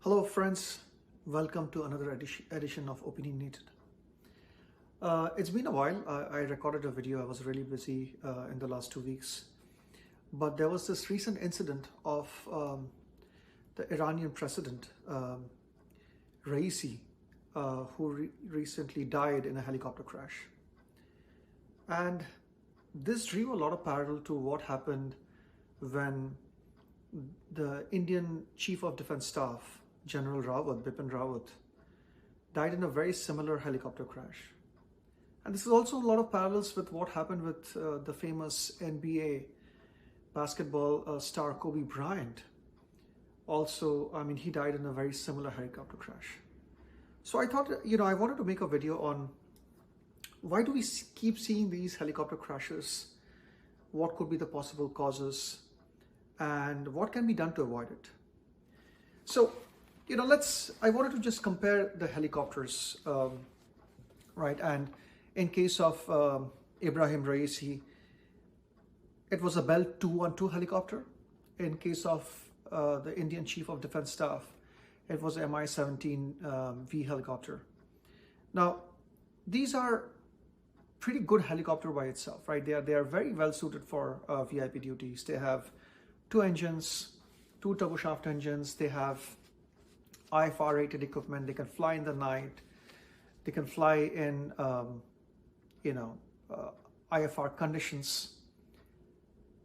Hello friends, welcome to another edition of Opinionated. It's been a while. I recorded a video. I was really busy in the last 2 weeks. But there was this recent incident of the Iranian President, Raisi, who recently died in a helicopter crash. And this drew a lot of parallel to what happened when the Indian Chief of Defense Staff, General Rawat, Rawat, died in a very similar helicopter crash. And this is also a lot of parallels with what happened with the famous NBA basketball star Kobe Bryant. Also, he died in a very similar helicopter crash. So I thought, I wanted to make a video on why do we keep seeing these helicopter crashes? What could be the possible causes? And what can be done to avoid it? So, I wanted to just compare the helicopters, right? And in case of Ibrahim Raisi, it was a Bell 212 helicopter. In case of the Indian Chief of Defense Staff, it was Mi-17V helicopter. Now, these are pretty good helicopter by itself, right? They are very well suited for VIP duties. They have 2 engines, 2 turboshaft engines. They have IFR rated equipment. They can fly in the night. They can fly in, IFR conditions.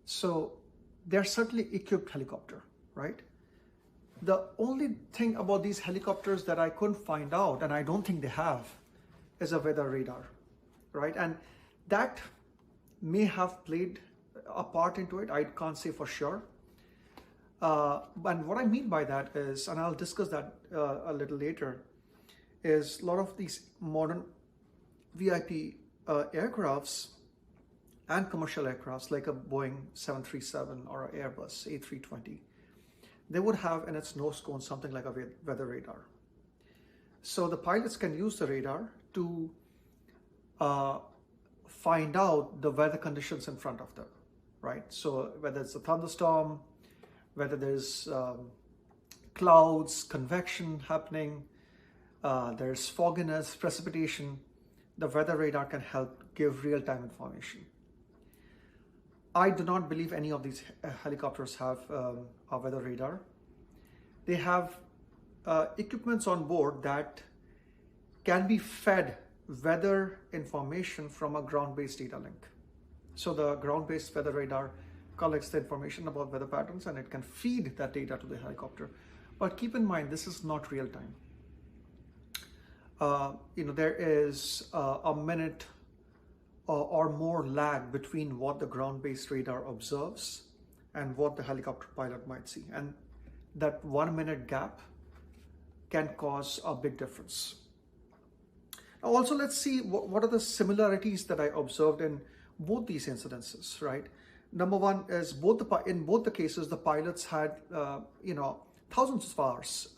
So they're certainly equipped helicopter, right? The only thing about these helicopters that I couldn't find out, and I don't think they have, is a weather radar, right? And that may have played a part into it. I can't say for sure. And what I mean by that is, and I'll discuss that a little later, is a lot of these modern VIP aircrafts and commercial aircrafts like a Boeing 737 or an Airbus A320, they would have in its nose cone something like a weather radar. So the pilots can use the radar to find out the weather conditions in front of them, right? So whether it's a thunderstorm, whether there's clouds, convection happening, there's fogginess, precipitation, the weather radar can help give real-time information. I do not believe any of these helicopters have a weather radar. They have equipments on board that can be fed weather information from a ground-based data link. So the ground-based weather radar collects the information about weather patterns and it can feed that data to the helicopter. But keep in mind, this is not real time. There is a minute or more lag between what the ground-based radar observes and what the helicopter pilot might see. And that 1 minute gap can cause a big difference. Now also, let's see what are the similarities that I observed in both these incidences, right? Number one is in both the cases, the pilots had, thousands of hours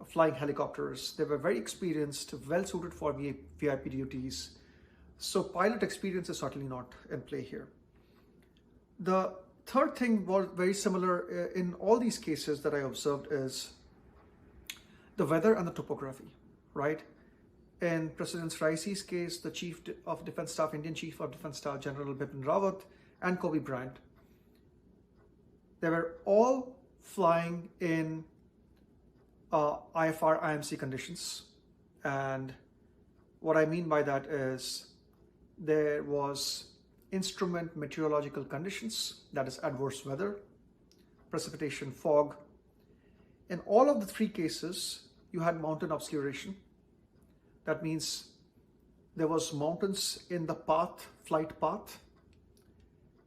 flying helicopters. They were very experienced, well suited for VIP duties. So pilot experience is certainly not in play here. The third thing was very similar in all these cases that I observed is the weather and the topography, right? In President Raisi's case, the Chief of Defense Staff, Indian Chief of Defense Staff, General Rawat, and Kobe Bryant, they were all flying in IFR IMC conditions. And what I mean by that is there was instrument meteorological conditions, that is adverse weather, precipitation, fog. In all of the 3 cases, you had mountain obscuration. That means there was mountains in the path, flight path,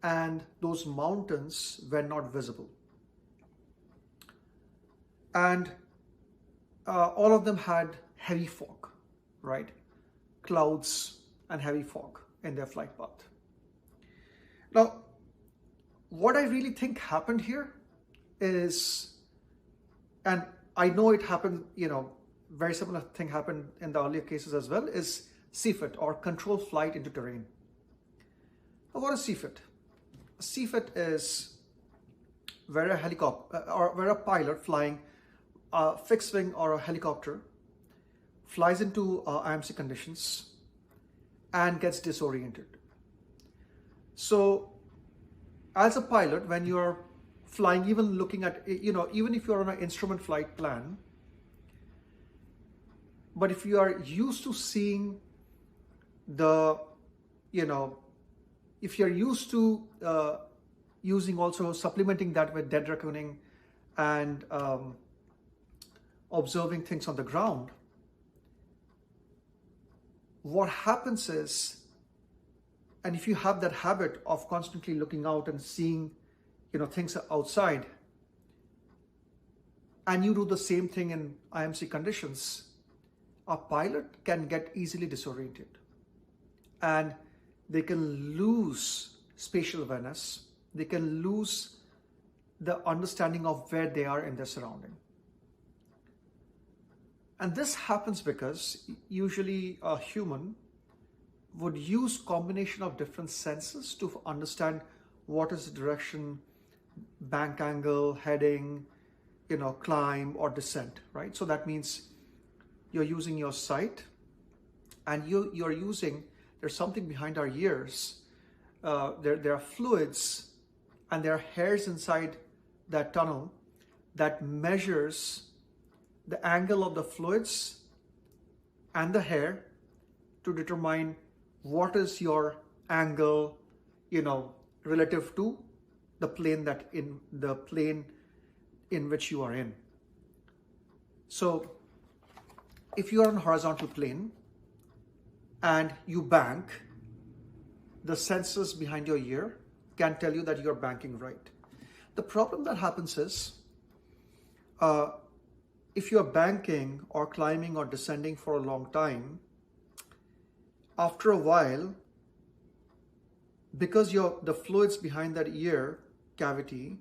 and those mountains were not visible. And all of them had heavy fog, right? Clouds and heavy fog in their flight path. Now, what I really think happened here is, and I know it happened, very similar thing happened in the earlier cases as well, is CFIT, or control flight into terrain. Now, what is CFIT? CFIT is where a helicopter or where a pilot flying a fixed wing or a helicopter flies into IMC conditions and gets disoriented. So as a pilot, when you're flying, even looking at, even if you're on an instrument flight plan, but if you are used to seeing the, if you're used to using also supplementing that with dead reckoning and observing things on the ground, what happens is, and if you have that habit of constantly looking out and seeing, things outside, and you do the same thing in IMC conditions, a pilot can get easily disoriented and they can lose spatial awareness. They can lose the understanding of where they are in their surrounding. And this happens because usually a human would use combination of different senses to understand what is the direction, bank angle, heading, climb or descent, right? So that means you're using your sight, and you're using, there's something behind our ears. There are fluids and there are hairs inside that tunnel that measures the angle of the fluids and the hair to determine what is your angle, relative to the plane in which you are in. So if you are on a horizontal plane and you bank, the sensors behind your ear can tell you that you're banking right. The problem that happens is, if you're banking or climbing or descending for a long time, after a while, because the fluids behind that ear cavity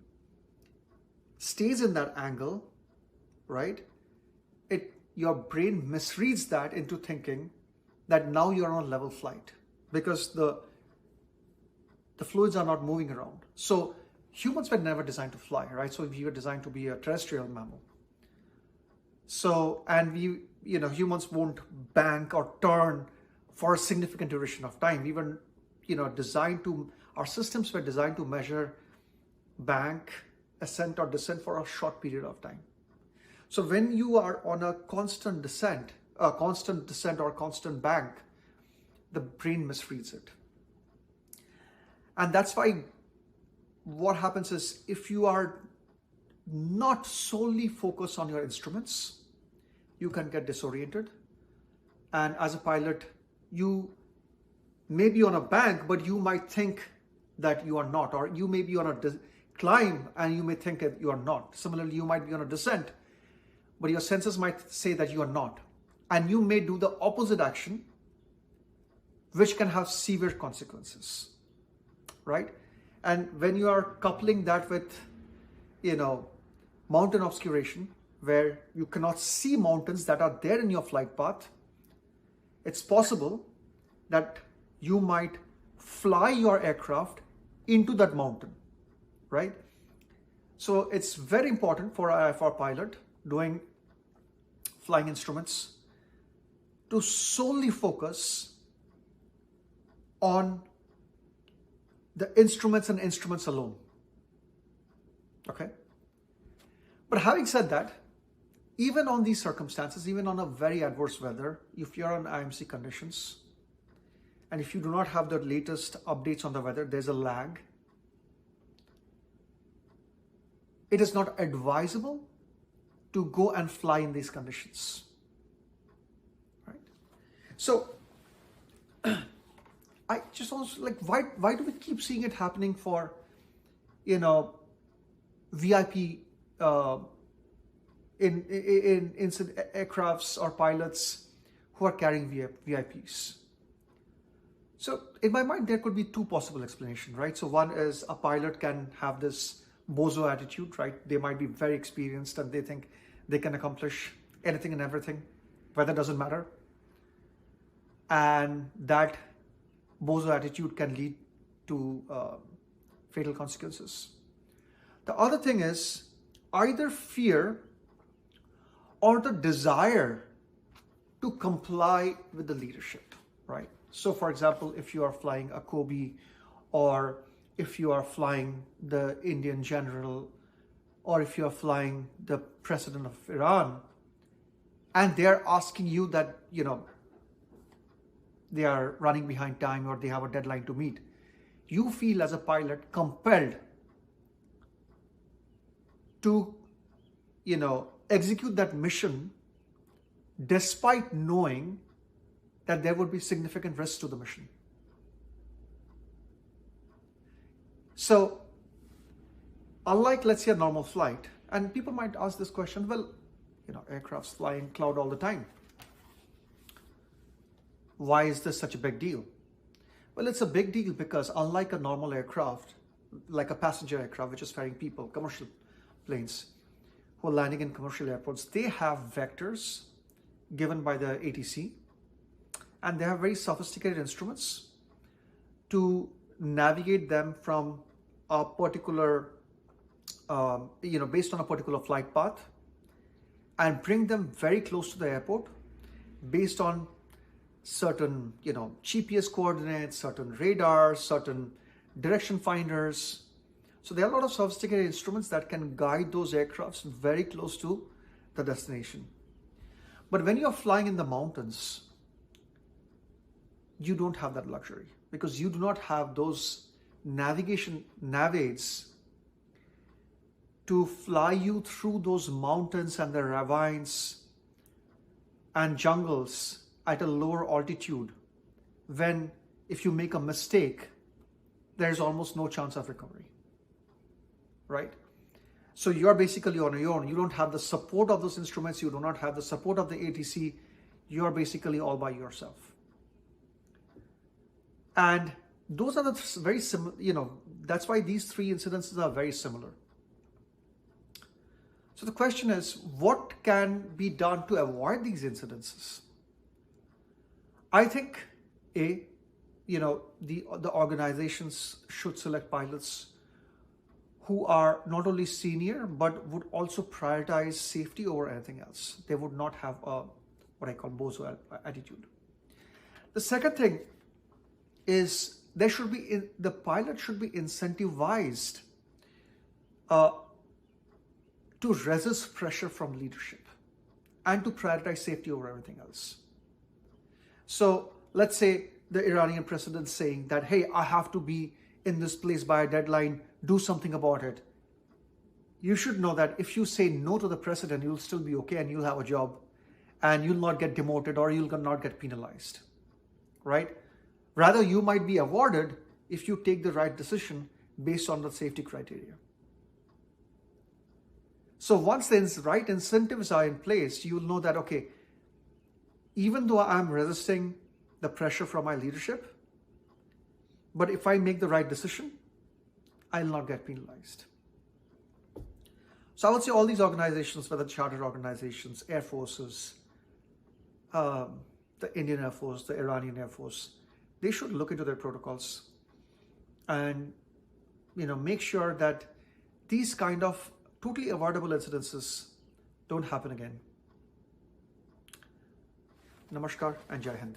stays in that angle, right? Your brain misreads that into thinking that now you're on a level flight because the fluids are not moving around. So humans were never designed to fly, right? So we were designed to be a terrestrial mammal. So, and humans won't bank or turn for a significant duration of time. We were, our systems were designed to measure bank, ascent or descent for a short period of time. So when you are on a constant descent or constant bank, the brain misreads it. And that's why what happens is, if you are not solely focused on your instruments, you can get disoriented. And as a pilot, you may be on a bank, but you might think that you are not, or you may be on a climb and you may think that you are not. Similarly, you might be on a descent, but your senses might say that you are not. And you may do the opposite action, which can have severe consequences, right? And when you are coupling that with, mountain obscuration, where you cannot see mountains that are there in your flight path, it's possible that you might fly your aircraft into that mountain, right? So it's very important for a pilot doing flying instruments to solely focus on the instruments and instruments alone. Okay? But having said that, even on these circumstances, even on a very adverse weather, if you're on IMC conditions, and if you do not have the latest updates on the weather, there's a lag. It is not advisable to go and fly in these conditions, right? So I just also why do we keep seeing it happening for, VIP in aircrafts or pilots who are carrying VIPs? So in my mind, there could be two possible explanations, right? So one is a pilot can have this bozo attitude, right? They might be very experienced and they think they can accomplish anything and everything. Weather doesn't matter. And that bozo attitude can lead to fatal consequences. The other thing is either fear or the desire to comply with the leadership, right? So for example, if you are flying a Kobe, or if you are flying the Indian general, or if you are flying the president of Iran, and they're asking you that, they are running behind time or they have a deadline to meet, you feel as a pilot compelled to, execute that mission despite knowing that there would be significant risks to the mission. So, unlike, let's say, a normal flight, and people might ask this question, well, aircrafts fly in cloud all the time. Why is this such a big deal? Well, it's a big deal because unlike a normal aircraft, like a passenger aircraft, which is ferrying people, commercial planes who are landing in commercial airports, they have vectors given by the ATC, and they have very sophisticated instruments to navigate them from a particular, based on a particular flight path, and bring them very close to the airport based on certain, GPS coordinates, certain radars, certain direction finders. So there are a lot of sophisticated instruments that can guide those aircrafts very close to the destination. But when you're flying in the mountains, you don't have that luxury because you do not have those navigation navaids to fly you through those mountains and the ravines and jungles at a lower altitude, when if you make a mistake, there's almost no chance of recovery, right? So you're basically on your own. You don't have the support of those instruments. You do not have the support of the ATC. You're basically all by yourself. And those are the very similar, that's why these three incidences are very similar. So the question is, what can be done to avoid these incidences? I think, the organizations should select pilots who are not only senior, but would also prioritize safety over anything else. They would not have what I call bozo attitude. The second thing is the pilot should be incentivized to resist pressure from leadership and to prioritize safety over everything else. So let's say the Iranian president saying that, hey, I have to be in this place by a deadline, do something about it. You should know that if you say no to the president, you'll still be okay and you'll have a job and you'll not get demoted or you'll not get penalized, right? Rather, you might be awarded if you take the right decision based on the safety criteria. So once the right incentives are in place, you'll know that, okay, even though I'm resisting the pressure from my leadership, but if I make the right decision, I'll not get penalized. So I would say all these organizations, whether chartered organizations, air forces, the Indian Air Force, the Iranian Air Force, they should look into their protocols and make sure that these kind of totally avoidable incidences don't happen again. Namaskar and Jai Hind.